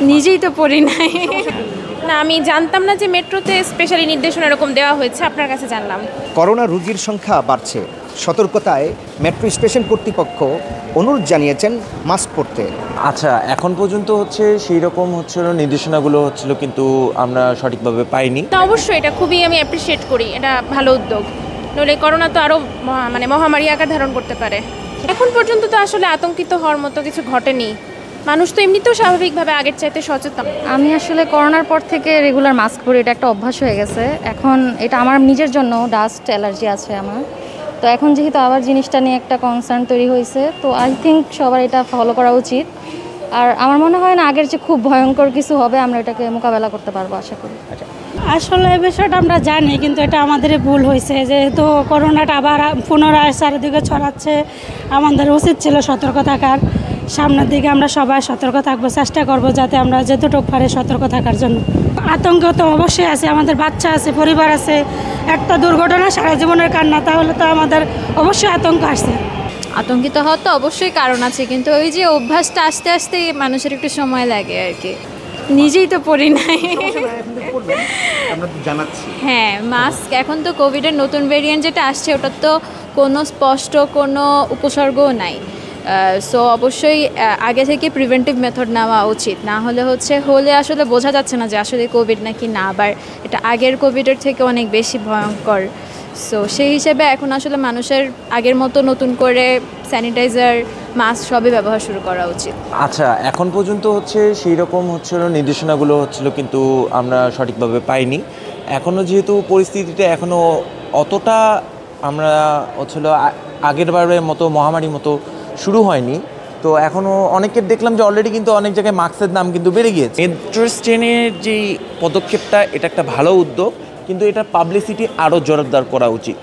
নিজেই তো পড়ি নাই। না, আমি জানতাম না যে মেট্রোতে স্পেশালি নির্দেশনা এরকম দেওয়া হয়েছে, আপনার কাছে জানলাম। করোনা রোগীর সংখ্যা বাড়ছে, সতর্কতায় মেট্রো স্টেশন কর্তৃপক্ষ অনুরোধ জানিয়েছেন মাস্ক পরতে। আচ্ছা, এখন পর্যন্ত হচ্ছে সেই রকম হচ্ছিল নির্দেশনাগুলো হচ্ছিল, কিন্তু আমরা সঠিকভাবে পাইনি। তা অবশ্যই এটা খুবই আমি অ্যাপ্রিসিয়েট করি, এটা ভালো উদ্যোগ। নইলে করোনা তো আরও মানে মহামারী আকার ধারণ করতে পারে। এখন পর্যন্ত তো আসলে আতঙ্কিত হওয়ার মতো কিছু ঘটেনি, মানুষ তো এমনিতেও স্বাভাবিকভাবে আগের চাইতে সচেতন। আমি আসলে করোনার পর থেকে রেগুলার মাস্ক পরি, এটা একটা অভ্যাস হয়ে গেছে। এখন এটা আমার নিজের জন্য, ডাস্ট অ্যালার্জি আছে আমার, তো এখন যেহেতু আবার জিনিসটা নিয়ে একটা কনসার্ন তৈরি হয়েছে, তো আই থিঙ্ক সবার এটা ফলো করা উচিত। আর আমার মনে হয় না আগের যে খুব ভয়ঙ্কর কিছু হবে, আমরা এটাকে মোকাবেলা করতে পারবো আশা করি। আসলে এই বিষয়টা আমরা জানি, কিন্তু এটা আমাদের ভুল হয়েছে, যেহেতু করোনাটা আবার পুনরায় চারিদিকে ছড়াচ্ছে। আমাদের উচিত ছিল সতর্ক থাকার। সামনের দিকে আমরা সবাই সতর্ক থাকবো, চেষ্টা করব যাতে আমরা যতটুকু পারি সতর্ক থাকার জন্য। আতঙ্ক তো অবশ্যই আছে, আমাদের বাচ্চা আছে, পরিবার আছে। একটা দুর্ঘটনা সারা জীবনের কান্না, তাহলে তো আমাদের অবশ্যই আতঙ্ক আসছে। আতঙ্কিত হওয়ার তো অবশ্যই কারণ আছে, কিন্তু ওই যে অভ্যাসটা আস্তে আস্তে মানুষের একটু সময় লাগে আর কি। নিজেই তো পড়ি নাই। হ্যাঁ, মাস্ক এখন তো কোভিডের নতুন ভেরিয়েন্ট যেটা আসছে, ওটার তো কোনো স্পষ্ট কোনো উপসর্গও নাই। সো অবশ্যই আগে থেকে প্রিভেন্টিভ মেথড নেওয়া উচিত, না হলে আসলে বোঝা যাচ্ছে না যে আসলে কোভিড নাকি না, আবার এটা আগের কোভিডের থেকে অনেক বেশি ভয়ঙ্কর। সো সেই হিসেবে এখন আসলে মানুষের আগের মতো নতুন করে স্যানিটাইজার, মাস্ক সবই ব্যবহার শুরু করা উচিত। আচ্ছা, এখন পর্যন্ত হচ্ছে সেই রকম হচ্ছিল নির্দেশনাগুলো হচ্ছিল, কিন্তু আমরা সঠিকভাবে পাইনি। এখনও যেহেতু পরিস্থিতিটা এখনও অতটা আমরা হচ্ছিল আগের বারের মতো মহামারীর মতো শুরু হয়নি, তো এখনও অনেকের দেখলাম যে অলরেডি কিন্তু অনেক জায়গায় মাস্কের দাম কিন্তু বেড়ে গিয়েছে। মেট্রো ট্রেনের যেই পদক্ষেপটা, এটা একটা ভালো উদ্যোগ, কিন্তু এটার পাবলিসিটি আরও জোরদার করা উচিত।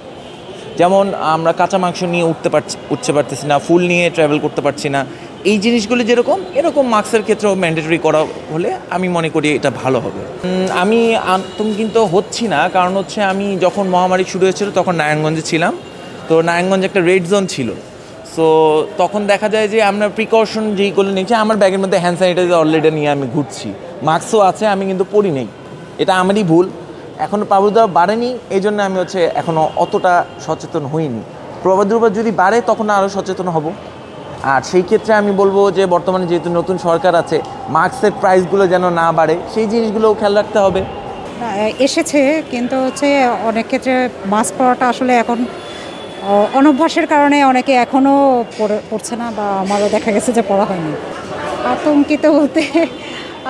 যেমন আমরা কাঁচা মাংস নিয়ে উঠতে পারতেছি না, ফুল নিয়ে ট্রাভেল করতে পারছি না, এই জিনিসগুলো যেরকম এরকম মাস্কের ক্ষেত্রেও ম্যান্ডেটরি করা হলে আমি মনে করি এটা ভালো হবে। আমি আতঙ্কিত হচ্ছি না, কারণ হচ্ছে আমি যখন মহামারী শুরু হয়েছিল তখন নারায়ণগঞ্জে ছিলাম, তো নারায়ণগঞ্জে একটা রেড জোন ছিল। সো তখন দেখা যায় যে আমরা প্রিকশন যেইগুলো নিয়েছি, আমার ব্যাগের মধ্যে হ্যান্ড স্যানিটাইজার অলরেডি নিয়ে আমি ঘুরছি, মাস্কও আছে, আমি কিন্তু পরি নেই। এটা আমারই ভুল, এখনও প্রাদুর্ভাব বাড়েনি, এই জন্য আমি এখনও অতটা সচেতন হইনি। প্রাদুর্ভাব যদি বাড়ে তখন আরও সচেতন হব। আর সেই ক্ষেত্রে আমি বলবো যে বর্তমানে যেহেতু নতুন সরকার আছে, মাস্কের প্রাইসগুলো যেন না বাড়ে, সেই জিনিসগুলোও খেয়াল রাখতে হবে। এসেছে, কিন্তু অনেক ক্ষেত্রে মাস্ক পরাটা আসলে এখন অনভ্যাসের কারণে অনেকে এখনও পড়ছে না, বা আমারও দেখা গেছে যে পড়া হয়নি। আতঙ্কিত বলতে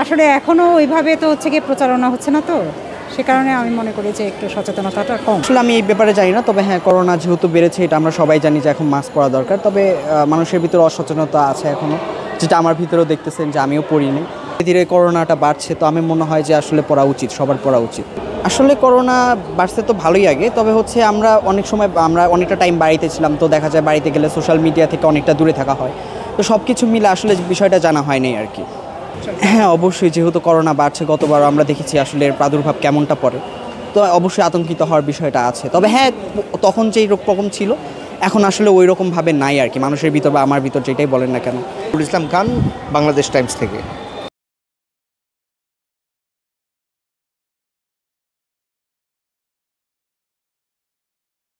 আসলে এখনও ওইভাবে তো গিয়ে প্রচারণা হচ্ছে না, তো সে কারণে আমি মনে করি যে একটু সচেতনতাটা কম। আসলে আমি এই ব্যাপারে জানি না, তবে হ্যাঁ, করোনা যেহেতু বেড়েছে এটা আমরা সবাই জানি যে এখন মাস্ক পরা দরকার। তবে মানুষের ভিতরে অসচেতনতা আছে এখনও, যেটা আমার ভিতরেও দেখতেছেন যে আমিও পড়িনি। ধীরে ধীরে করোনাটা বাড়ছে, তো আমি মনে হয় যে আসলে পড়া উচিত, সবার পড়া উচিত। আসলে করোনা বাড়ছে তো ভালোই আগে, তবে আমরা অনেক সময় অনেকটা টাইম বাড়িতে ছিলাম, তো দেখা যায় বাড়িতে গেলে সোশ্যাল মিডিয়া থেকে অনেকটা দূরে থাকা হয়, তো সব কিছু মিলে আসলে বিষয়টা জানা হয়নি আর কি। হ্যাঁ, অবশ্যই, যেহেতু করোনা বাড়ছে, গতবার আমরা দেখেছি আসলে এর প্রাদুর্ভাব কেমনটা পড়ে, তো অবশ্যই আতঙ্কিত হওয়ার বিষয়টা আছে। তবে হ্যাঁ, তখন যেই রকম ছিল এখন আসলে ওই রকমভাবে নাই আর কি, মানুষের ভিতর বা আমার ভিতর, যেটাই বলেন না কেন। ইসলাম খান, বাংলাদেশ টাইমস থেকে।